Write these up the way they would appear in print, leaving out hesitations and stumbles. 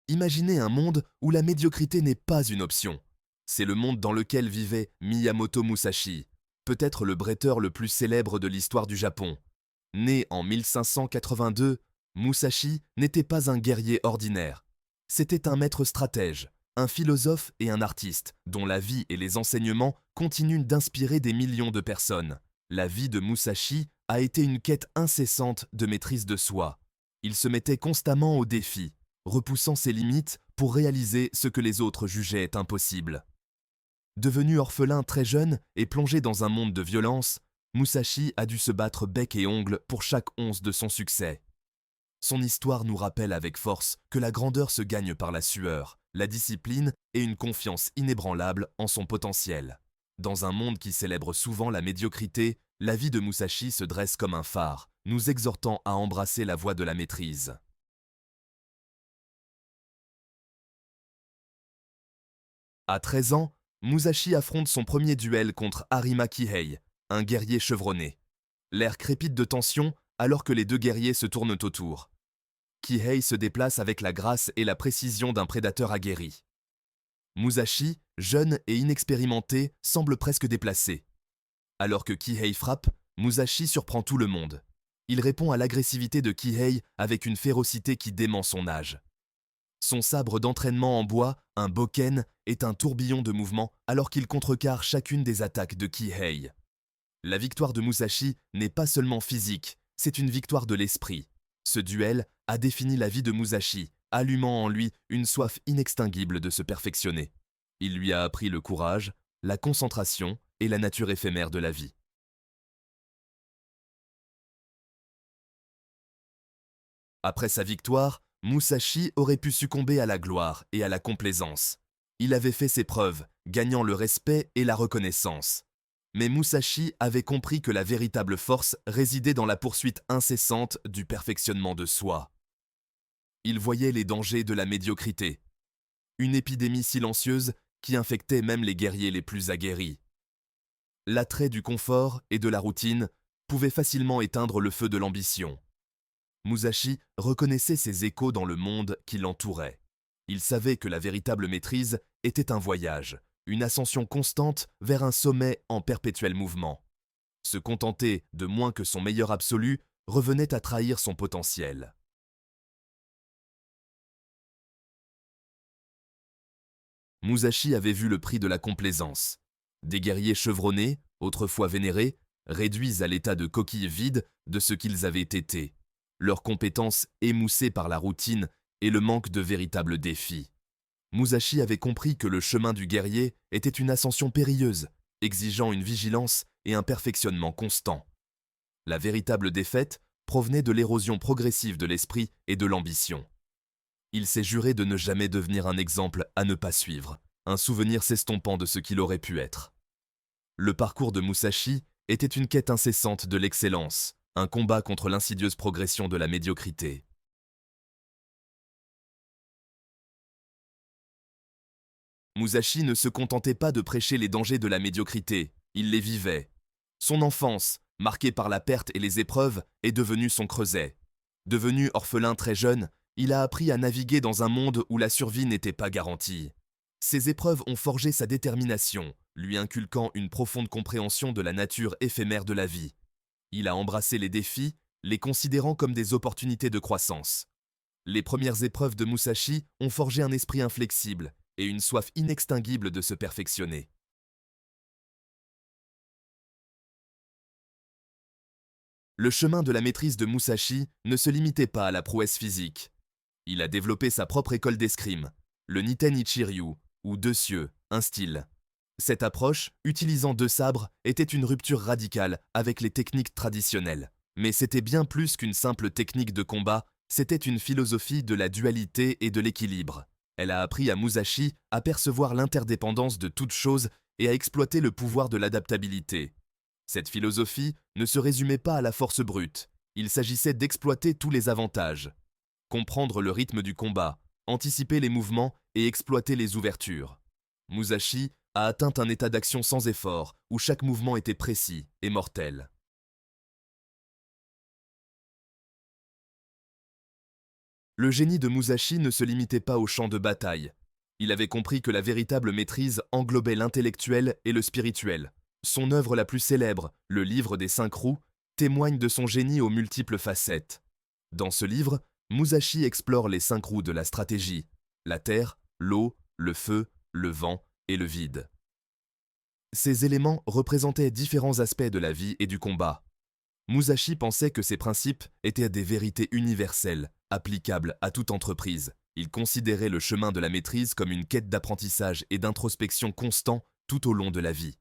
Imaginez un monde où la médiocrité n'est pas une option. C'est le monde dans lequel vivait Miyamoto Musashi, peut-être le bretteur le plus célèbre de l'histoire du Japon. Né en 1582, Musashi n'était pas un guerrier ordinaire. C'était un maître stratège, un philosophe et un artiste, dont la vie et les enseignements continuent d'inspirer des millions de personnes. La vie de Musashi a été une quête incessante de maîtrise de soi. Il se mettait constamment au défi, repoussant ses limites pour réaliser ce que les autres jugeaient impossible. Devenu orphelin très jeune et plongé dans un monde de violence, Musashi a dû se battre bec et ongles pour chaque once de son succès. Son histoire nous rappelle avec force que la grandeur se gagne par la sueur, la discipline et une confiance inébranlable en son potentiel. Dans un monde qui célèbre souvent la médiocrité, la vie de Musashi se dresse comme un phare, nous exhortant à embrasser la voie de la maîtrise. À 13 ans, Musashi affronte son premier duel contre Arima Kihei, un guerrier chevronné. L'air crépite de tension alors que les deux guerriers se tournent autour. Kihei se déplace avec la grâce et la précision d'un prédateur aguerri. Musashi, jeune et inexpérimenté, semble presque déplacé. Alors que Kihei frappe, Musashi surprend tout le monde. Il répond à l'agressivité de Kihei avec une férocité qui dément son âge. Son sabre d'entraînement en bois, un bokken, est un tourbillon de mouvements alors qu'il contrecarre chacune des attaques de Kihei. La victoire de Musashi n'est pas seulement physique, c'est une victoire de l'esprit. Ce duel a défini la vie de Musashi, allumant en lui une soif inextinguible de se perfectionner. Il lui a appris le courage, la concentration et la nature éphémère de la vie. Après sa victoire, Musashi aurait pu succomber à la gloire et à la complaisance. Il avait fait ses preuves, gagnant le respect et la reconnaissance. Mais Musashi avait compris que la véritable force résidait dans la poursuite incessante du perfectionnement de soi. Il voyait les dangers de la médiocrité, une épidémie silencieuse qui infectait même les guerriers les plus aguerris. L'attrait du confort et de la routine pouvait facilement éteindre le feu de l'ambition. Musashi reconnaissait ses échos dans le monde qui l'entourait. Il savait que la véritable maîtrise était un voyage, une ascension constante vers un sommet en perpétuel mouvement. Se contenter de moins que son meilleur absolu revenait à trahir son potentiel. Musashi avait vu le prix de la complaisance. Des guerriers chevronnés, autrefois vénérés, réduits à l'état de coquilles vides de ce qu'ils avaient été, leurs compétences émoussées par la routine et le manque de véritables défis. Musashi avait compris que le chemin du guerrier était une ascension périlleuse, exigeant une vigilance et un perfectionnement constant. La véritable défaite provenait de l'érosion progressive de l'esprit et de l'ambition. Il s'est juré de ne jamais devenir un exemple à ne pas suivre, un souvenir s'estompant de ce qu'il aurait pu être. Le parcours de Musashi était une quête incessante de l'excellence, un combat contre l'insidieuse progression de la médiocrité. Musashi ne se contentait pas de prêcher les dangers de la médiocrité, il les vivait. Son enfance, marquée par la perte et les épreuves, est devenue son creuset. Devenu orphelin très jeune, il a appris à naviguer dans un monde où la survie n'était pas garantie. Ces épreuves ont forgé sa détermination, lui inculquant une profonde compréhension de la nature éphémère de la vie. Il a embrassé les défis, les considérant comme des opportunités de croissance. Les premières épreuves de Musashi ont forgé un esprit inflexible et une soif inextinguible de se perfectionner. Le chemin de la maîtrise de Musashi ne se limitait pas à la prouesse physique. Il a développé sa propre école d'escrime, le Niten Ichiryu, ou deux cieux, un style. Cette approche, utilisant deux sabres, était une rupture radicale avec les techniques traditionnelles. Mais c'était bien plus qu'une simple technique de combat, c'était une philosophie de la dualité et de l'équilibre. Elle a appris à Musashi à percevoir l'interdépendance de toute chose et à exploiter le pouvoir de l'adaptabilité. Cette philosophie ne se résumait pas à la force brute, il s'agissait d'exploiter tous les avantages. Comprendre le rythme du combat, anticiper les mouvements et exploiter les ouvertures. Musashi a atteint un état d'action sans effort, où chaque mouvement était précis et mortel. Le génie de Musashi ne se limitait pas au champ de bataille. Il avait compris que la véritable maîtrise englobait l'intellectuel et le spirituel. Son œuvre la plus célèbre, le livre des 5 roues, témoigne de son génie aux multiples facettes. Dans ce livre, Musashi explore les 5 roues de la stratégie: la terre, l'eau, le feu, le vent et le vide. Ces éléments représentaient différents aspects de la vie et du combat. Musashi pensait que ces principes étaient des vérités universelles, applicables à toute entreprise. Il considérait le chemin de la maîtrise comme une quête d'apprentissage et d'introspection constant tout au long de la vie.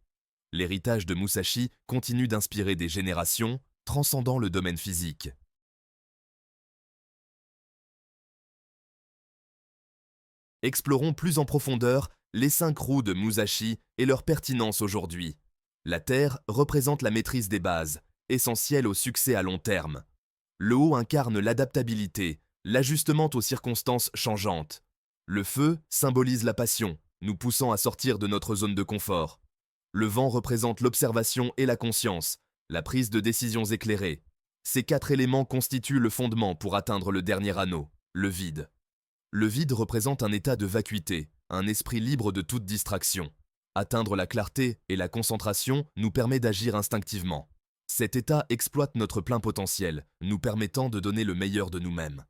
L'héritage de Musashi continue d'inspirer des générations, transcendant le domaine physique. Explorons plus en profondeur les 5 roues de Musashi et leur pertinence aujourd'hui. La terre représente la maîtrise des bases, essentielle au succès à long terme. Le haut incarne l'adaptabilité, l'ajustement aux circonstances changeantes. Le feu symbolise la passion, nous poussant à sortir de notre zone de confort. Le vent représente l'observation et la conscience, la prise de décisions éclairées. Ces 4 éléments constituent le fondement pour atteindre le dernier anneau, le vide. Le vide représente un état de vacuité, un esprit libre de toute distraction. Atteindre la clarté et la concentration nous permet d'agir instinctivement. Cet état exploite notre plein potentiel, nous permettant de donner le meilleur de nous-mêmes.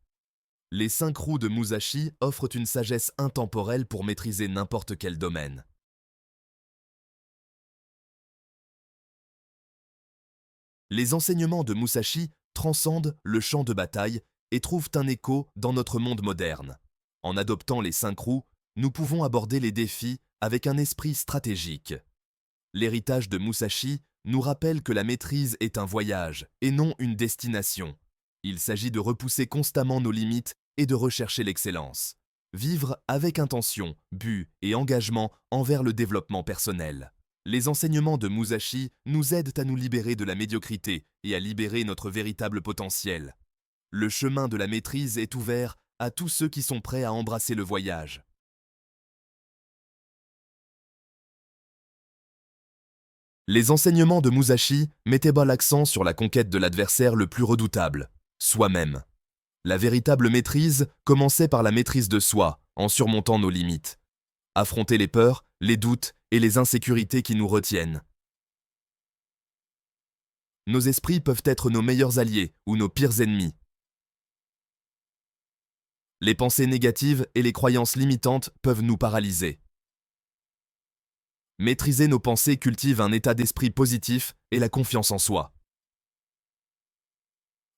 Les 5 roues de Musashi offrent une sagesse intemporelle pour maîtriser n'importe quel domaine. Les enseignements de Musashi transcendent le champ de bataille et trouvent un écho dans notre monde moderne. En adoptant les 5 roues, nous pouvons aborder les défis avec un esprit stratégique. L'héritage de Musashi nous rappelle que la maîtrise est un voyage et non une destination. Il s'agit de repousser constamment nos limites et de rechercher l'excellence. Vivre avec intention, but et engagement envers le développement personnel. Les enseignements de Musashi nous aident à nous libérer de la médiocrité et à libérer notre véritable potentiel. Le chemin de la maîtrise est ouvert à tous ceux qui sont prêts à embrasser le voyage. Les enseignements de Musashi mettaient bas l'accent sur la conquête de l'adversaire le plus redoutable, soi-même. La véritable maîtrise commençait par la maîtrise de soi, en surmontant nos limites. Affronter les peurs, les doutes et les insécurités qui nous retiennent. Nos esprits peuvent être nos meilleurs alliés ou nos pires ennemis. Les pensées négatives et les croyances limitantes peuvent nous paralyser. Maîtriser nos pensées cultive un état d'esprit positif et la confiance en soi.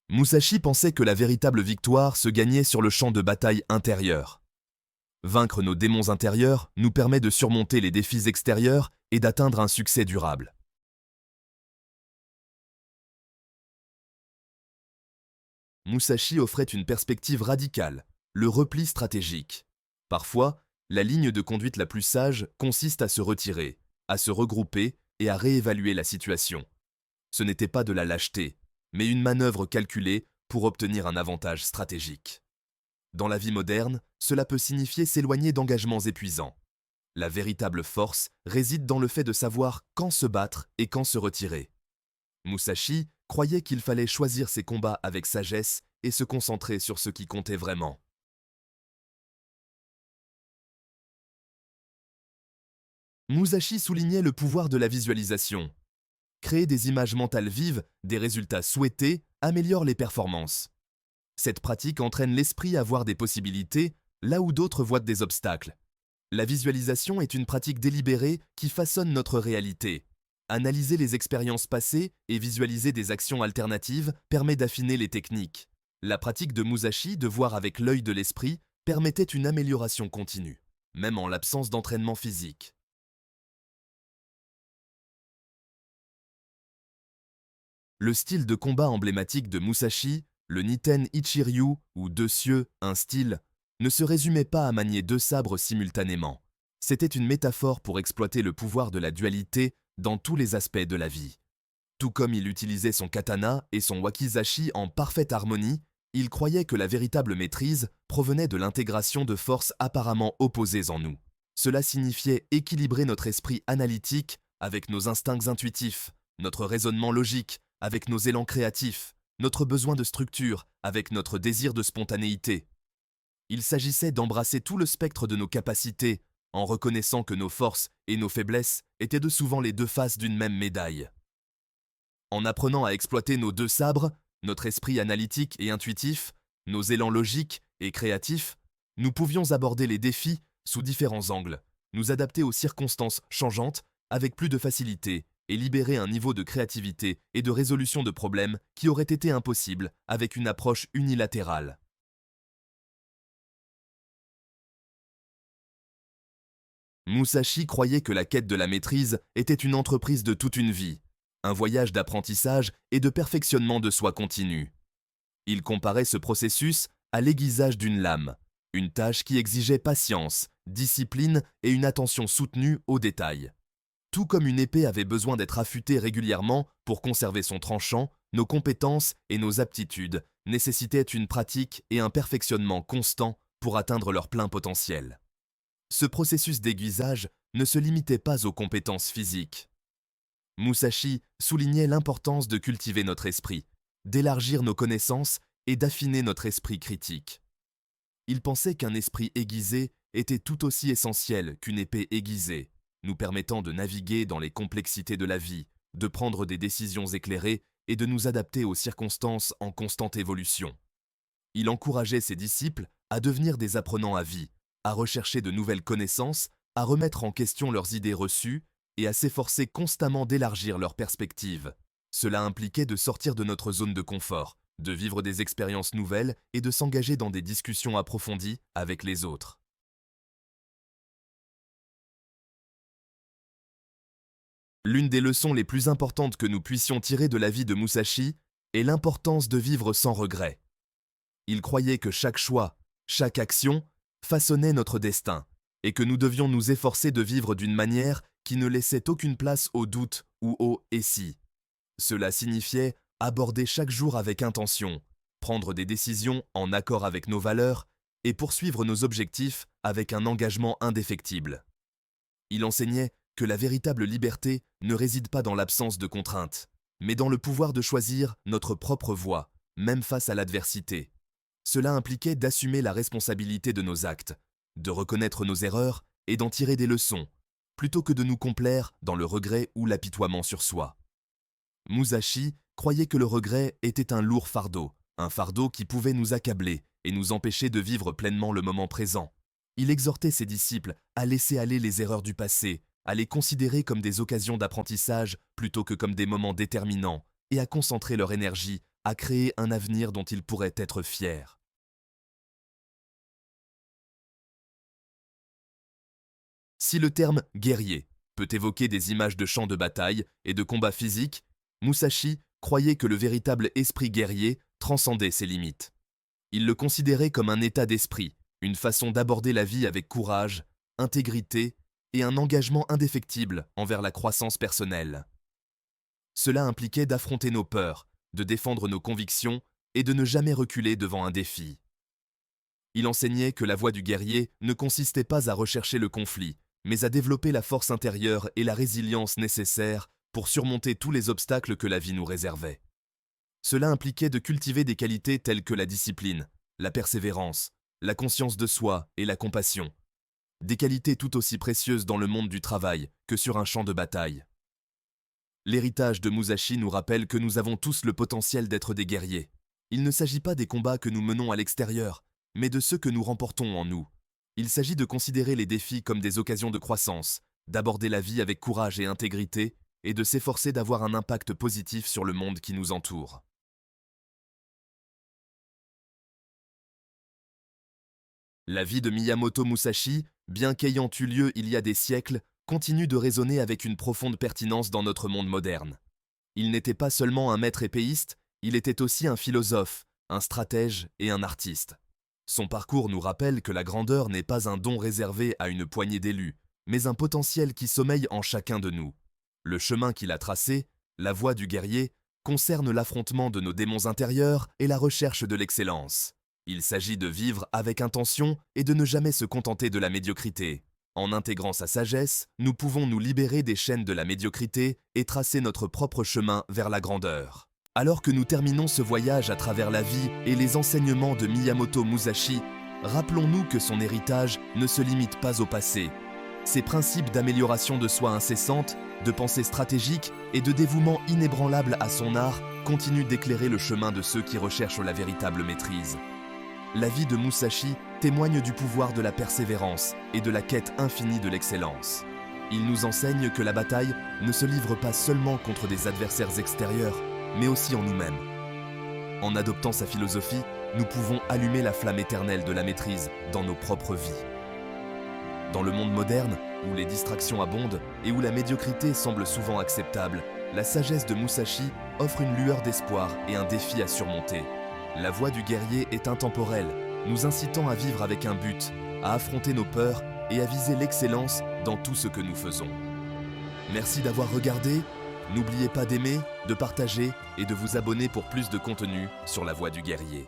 Musashi pensait que la véritable victoire se gagnait sur le champ de bataille intérieur. Vaincre nos démons intérieurs nous permet de surmonter les défis extérieurs et d'atteindre un succès durable. Musashi offrait une perspective radicale, le repli stratégique. Parfois, la ligne de conduite la plus sage consiste à se retirer, à se regrouper et à réévaluer la situation. Ce n'était pas de la lâcheté, mais une manœuvre calculée pour obtenir un avantage stratégique. Dans la vie moderne, cela peut signifier s'éloigner d'engagements épuisants. La véritable force réside dans le fait de savoir quand se battre et quand se retirer. Musashi croyait qu'il fallait choisir ses combats avec sagesse et se concentrer sur ce qui comptait vraiment. Musashi soulignait le pouvoir de la visualisation. Créer des images mentales vives, des résultats souhaités, améliore les performances. Cette pratique entraîne l'esprit à voir des possibilités là où d'autres voient des obstacles. La visualisation est une pratique délibérée qui façonne notre réalité. Analyser les expériences passées et visualiser des actions alternatives permet d'affiner les techniques. La pratique de Musashi de voir avec l'œil de l'esprit permettait une amélioration continue, même en l'absence d'entraînement physique. Le style de combat emblématique de Musashi, le Niten Ichiryu ou deux cieux, un style, ne se résumait pas à manier 2 sabres simultanément. C'était une métaphore pour exploiter le pouvoir de la dualité dans tous les aspects de la vie. Tout comme il utilisait son katana et son wakizashi en parfaite harmonie, il croyait que la véritable maîtrise provenait de l'intégration de forces apparemment opposées en nous. Cela signifiait équilibrer notre esprit analytique avec nos instincts intuitifs, notre raisonnement logique avec nos élans créatifs, notre besoin de structure avec notre désir de spontanéité. Il s'agissait d'embrasser tout le spectre de nos capacités, en reconnaissant que nos forces et nos faiblesses étaient de souvent les deux faces d'une même médaille. En apprenant à exploiter nos deux sabres, notre esprit analytique et intuitif, nos élans logiques et créatifs, nous pouvions aborder les défis sous différents angles, nous adapter aux circonstances changeantes avec plus de facilité et libérer un niveau de créativité et de résolution de problèmes qui aurait été impossible avec une approche unilatérale. Musashi croyait que la quête de la maîtrise était une entreprise de toute une vie, un voyage d'apprentissage et de perfectionnement de soi continu. Il comparait ce processus à l'aiguisage d'une lame, une tâche qui exigeait patience, discipline et une attention soutenue aux détails. Tout comme une épée avait besoin d'être affûtée régulièrement pour conserver son tranchant, nos compétences et nos aptitudes nécessitaient une pratique et un perfectionnement constant pour atteindre leur plein potentiel. Ce processus d'aiguisage ne se limitait pas aux compétences physiques. Musashi soulignait l'importance de cultiver notre esprit, d'élargir nos connaissances et d'affiner notre esprit critique. Il pensait qu'un esprit aiguisé était tout aussi essentiel qu'une épée aiguisée, nous permettant de naviguer dans les complexités de la vie, de prendre des décisions éclairées et de nous adapter aux circonstances en constante évolution. Il encourageait ses disciples à devenir des apprenants à vie, à rechercher de nouvelles connaissances, à remettre en question leurs idées reçues et à s'efforcer constamment d'élargir leurs perspectives. Cela impliquait de sortir de notre zone de confort, de vivre des expériences nouvelles et de s'engager dans des discussions approfondies avec les autres. L'une des leçons les plus importantes que nous puissions tirer de la vie de Musashi est l'importance de vivre sans regret. Il croyait que chaque choix, chaque action, façonnait notre destin, et que nous devions nous efforcer de vivre d'une manière qui ne laissait aucune place au doute ou au « et si ». Cela signifiait aborder chaque jour avec intention, prendre des décisions en accord avec nos valeurs et poursuivre nos objectifs avec un engagement indéfectible. Il enseignait que la véritable liberté ne réside pas dans l'absence de contraintes, mais dans le pouvoir de choisir notre propre voie, même face à l'adversité. Cela impliquait d'assumer la responsabilité de nos actes, de reconnaître nos erreurs et d'en tirer des leçons, plutôt que de nous complaire dans le regret ou l'apitoiement sur soi. Musashi croyait que le regret était un lourd fardeau, un fardeau qui pouvait nous accabler et nous empêcher de vivre pleinement le moment présent. Il exhortait ses disciples à laisser aller les erreurs du passé, à les considérer comme des occasions d'apprentissage plutôt que comme des moments déterminants, et à concentrer leur énergie à créer un avenir dont ils pourraient être fiers. Si le terme « guerrier » peut évoquer des images de champs de bataille et de combats physiques, Musashi croyait que le véritable esprit guerrier transcendait ses limites. Il le considérait comme un état d'esprit, une façon d'aborder la vie avec courage, intégrité et un engagement indéfectible envers la croissance personnelle. Cela impliquait d'affronter nos peurs, de défendre nos convictions et de ne jamais reculer devant un défi. Il enseignait que la voie du guerrier ne consistait pas à rechercher le conflit, mais à développer la force intérieure et la résilience nécessaires pour surmonter tous les obstacles que la vie nous réservait. Cela impliquait de cultiver des qualités telles que la discipline, la persévérance, la conscience de soi et la compassion. Des qualités tout aussi précieuses dans le monde du travail que sur un champ de bataille. L'héritage de Musashi nous rappelle que nous avons tous le potentiel d'être des guerriers. Il ne s'agit pas des combats que nous menons à l'extérieur, mais de ceux que nous remportons en nous. Il s'agit de considérer les défis comme des occasions de croissance, d'aborder la vie avec courage et intégrité, et de s'efforcer d'avoir un impact positif sur le monde qui nous entoure. La vie de Miyamoto Musashi, bien qu'ayant eu lieu il y a des siècles, continue de résonner avec une profonde pertinence dans notre monde moderne. Il n'était pas seulement un maître épéiste, il était aussi un philosophe, un stratège et un artiste. Son parcours nous rappelle que la grandeur n'est pas un don réservé à une poignée d'élus, mais un potentiel qui sommeille en chacun de nous. Le chemin qu'il a tracé, la voie du guerrier, concerne l'affrontement de nos démons intérieurs et la recherche de l'excellence. Il s'agit de vivre avec intention et de ne jamais se contenter de la médiocrité. En intégrant sa sagesse, nous pouvons nous libérer des chaînes de la médiocrité et tracer notre propre chemin vers la grandeur. Alors que nous terminons ce voyage à travers la vie et les enseignements de Miyamoto Musashi, rappelons-nous que son héritage ne se limite pas au passé. Ses principes d'amélioration de soi incessante, de pensée stratégique et de dévouement inébranlable à son art continuent d'éclairer le chemin de ceux qui recherchent la véritable maîtrise. La vie de Musashi témoigne du pouvoir de la persévérance et de la quête infinie de l'excellence. Il nous enseigne que la bataille ne se livre pas seulement contre des adversaires extérieurs, mais aussi en nous-mêmes. En adoptant sa philosophie, nous pouvons allumer la flamme éternelle de la maîtrise dans nos propres vies. Dans le monde moderne, où les distractions abondent et où la médiocrité semble souvent acceptable, la sagesse de Musashi offre une lueur d'espoir et un défi à surmonter. La voie du guerrier est intemporelle, nous incitant à vivre avec un but, à affronter nos peurs et à viser l'excellence dans tout ce que nous faisons. Merci d'avoir regardé. N'oubliez pas d'aimer, de partager et de vous abonner pour plus de contenu sur la voie du guerrier.